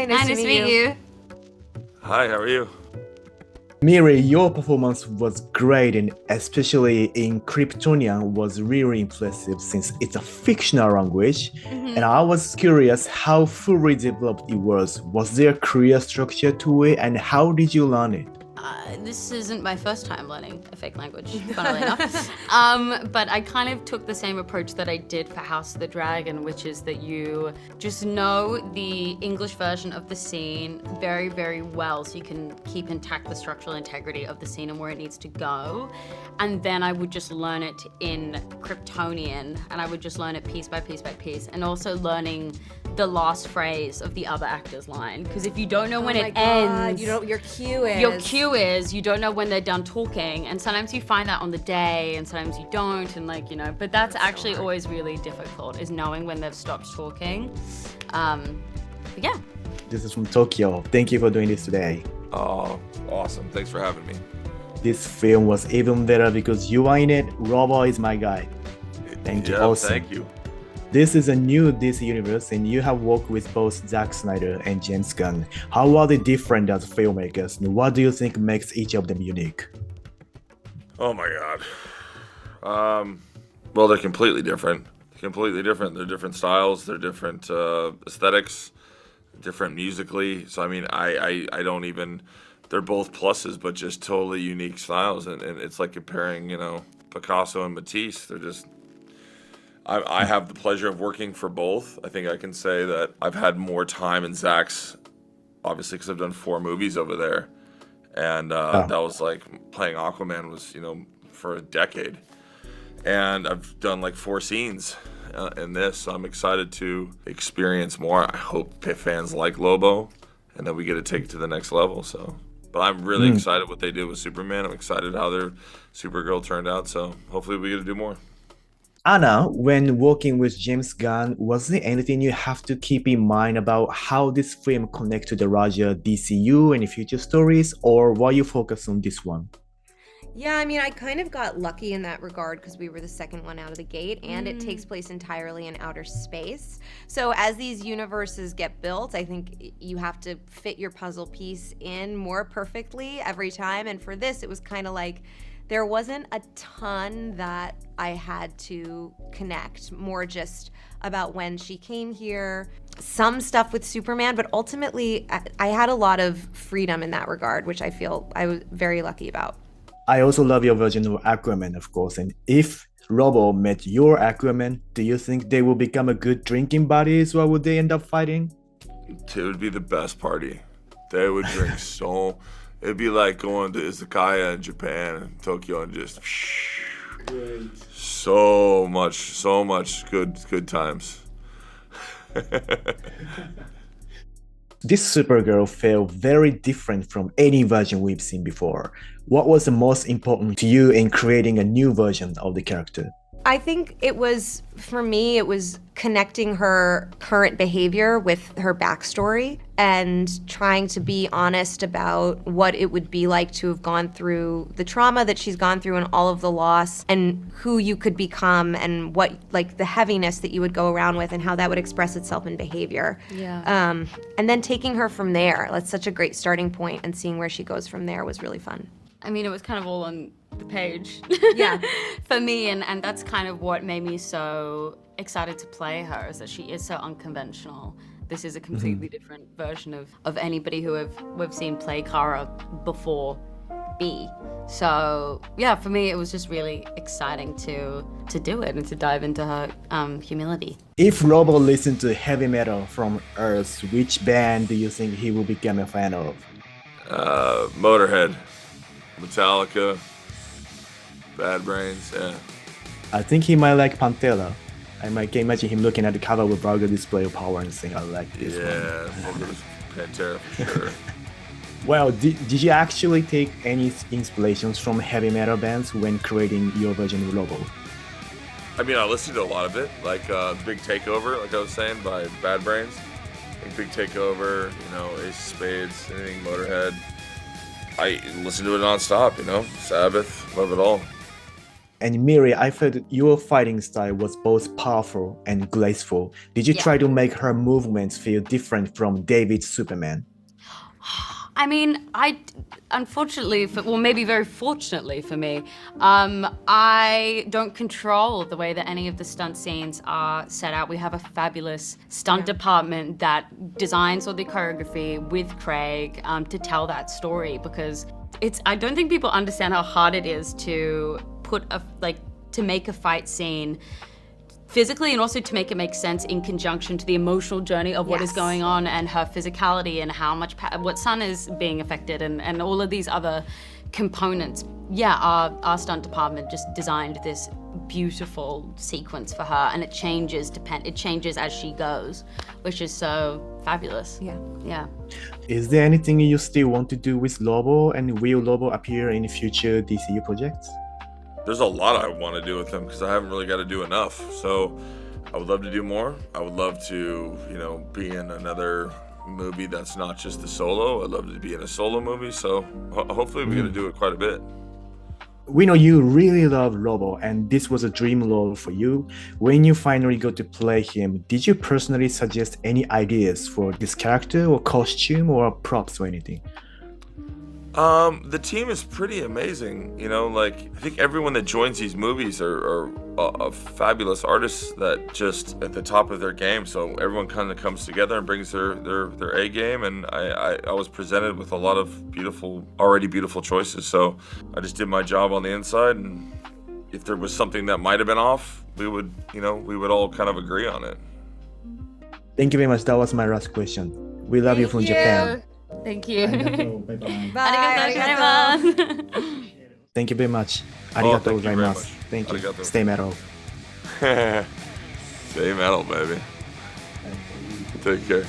Hi, nice to meet you. Hi, how are you? Miri, your performance was great, and especially in Kryptonian was really impressive since it's a fictional language. And I was curious how fully developed it was. Was there a clear structure to it, and how did you learn it? This isn't my first time learning a fake language, funnily enough. But I kind of took the same approach that I did for House of the Dragon, which is that you just know the English version of the scene very, very well, so you can keep intact the structural integrity of the scene and where it needs to go. And then I would just learn it in Kryptonian, and I would just learn it piece by piece by piece, and also learning the last phrase of the other actor's line. Because if you don't know when it ends, you know what your cue is. Your cue is, you don't know when they're done talking, and sometimes you find that on the day, and sometimes you don't, and but that's actually always really difficult, is knowing when they've stopped talking. But yeah. This is from Tokyo. Thank you for doing this today. Oh, awesome. Thanks for having me. This film was even better because you are in it. Robo is my guy. Thank you. Awesome. Thank you. This is a new DC universe, and you have worked with both Zack Snyder and James Gunn. How are they different as filmmakers, and what do you think makes each of them unique? Oh my God. Well, they're completely different. They're different styles. They're different aesthetics. Different musically. So I mean, I don't even. They're both pluses, but just totally unique styles. And it's like comparing, Picasso and Matisse. They're just. I have the pleasure of working for both. I think I can say that I've had more time in Zach's, obviously, because I've done 4 movies over there. And that was like playing Aquaman was, for a decade. And I've done like 4 scenes in this. So I'm excited to experience more. I hope fans like Lobo, and then we get to take it to the next level. So, but I'm really excited what they did with Superman. I'm excited how their Supergirl turned out. So hopefully we get to do more. Anna, when working with James Gunn, was there anything you have to keep in mind about how this film connects to the larger DCU and future stories, or were you focused on this one? Yeah, I mean, I kind of got lucky in that regard because we were the second one out of the gate, and it takes place entirely in outer space. So as these universes get built, I think you have to fit your puzzle piece in more perfectly every time. And for this, it was kind of like there wasn't a ton that I had to connect, more just about when she came here, some stuff with Superman, but ultimately I had a lot of freedom in that regard, which I feel I was very lucky about. I also love your version of Aquaman, of course, and if Robo met your Aquaman, do you think they will become a good drinking buddies, or would they end up fighting? It would be the best party. They would drink so... It'd be like going to izakaya in Japan and Tokyo and just... Great. So much good times. This Supergirl felt very different from any version we've seen before. What was the most important to you in creating a new version of the character? I think it was, for me, it was connecting her current behavior with her backstory and trying to be honest about what it would be like to have gone through the trauma that she's gone through and all of the loss, and who you could become and what, like, the heaviness that you would go around with and how that would express itself in behavior. Yeah. And then taking her from there. That's such a great starting point, and seeing where she goes from there was really fun. I mean, it was kind of all on the page. Yeah. For me, and that's kind of what made me so excited to play her, is that she is so unconventional. This is a completely different version of anybody who we've seen play Kara before me. So yeah, for me it was just really exciting to do it and to dive into her humility. If Robo listened to heavy metal from Earth, which band do you think he will become a fan of? Motorhead, Metallica, Bad Brains, yeah. I think he might like Pantera. I might imagine him looking at the cover with vulgar display of power and saying, I like this one. Yeah, Pantera for sure. Well, did you actually take any inspirations from heavy metal bands when creating your version of Lobo? I mean, I listened to a lot of it, like Big Takeover, like I was saying, by Bad Brains. Like Big Takeover, Ace of Spades, anything Motorhead. I listen to it nonstop, Sabbath, love it all. And Miri, I felt your fighting style was both powerful and graceful. Did you try to make her movements feel different from David's Superman? I mean, unfortunately, well, maybe very fortunately for me, I don't control the way that any of the stunt scenes are set out. We have a fabulous stunt department that designs all the choreography with Craig to tell that story, because I don't think people understand how hard it is to to make a fight scene physically, and also to make it make sense in conjunction to the emotional journey of what is going on, and her physicality, and how much what Sun is being affected, and all of these other components. Yeah, our stunt department just designed this beautiful sequence for her, and it changes as she goes, which is so fabulous. Yeah. Is there anything you still want to do with Lobo, and will Lobo appear in future DCU projects? There's a lot I want to do with him because I haven't really got to do enough. So I would love to do more. I would love to, be in another movie that's not just a solo. I'd love to be in a solo movie. So hopefully we're going to do it quite a bit. We know you really love Lobo, and this was a dream role for you. When you finally got to play him, did you personally suggest any ideas for this character, or costume, or props, or anything? The team is pretty amazing. I think everyone that joins these movies are fabulous artists that just at the top of their game. So everyone kind of comes together and brings their A game. And I was presented with a lot of already beautiful choices. So I just did my job on the inside. And if there was something that might have been off, we would all kind of agree on it. Thank you very much. That was my last question. We love you from Japan. Thank you. Bye-bye. Bye. Thank you very much. Arigatou gozaimasu. Thank you. Arigatou. Stay metal. Stay metal, baby. Take care.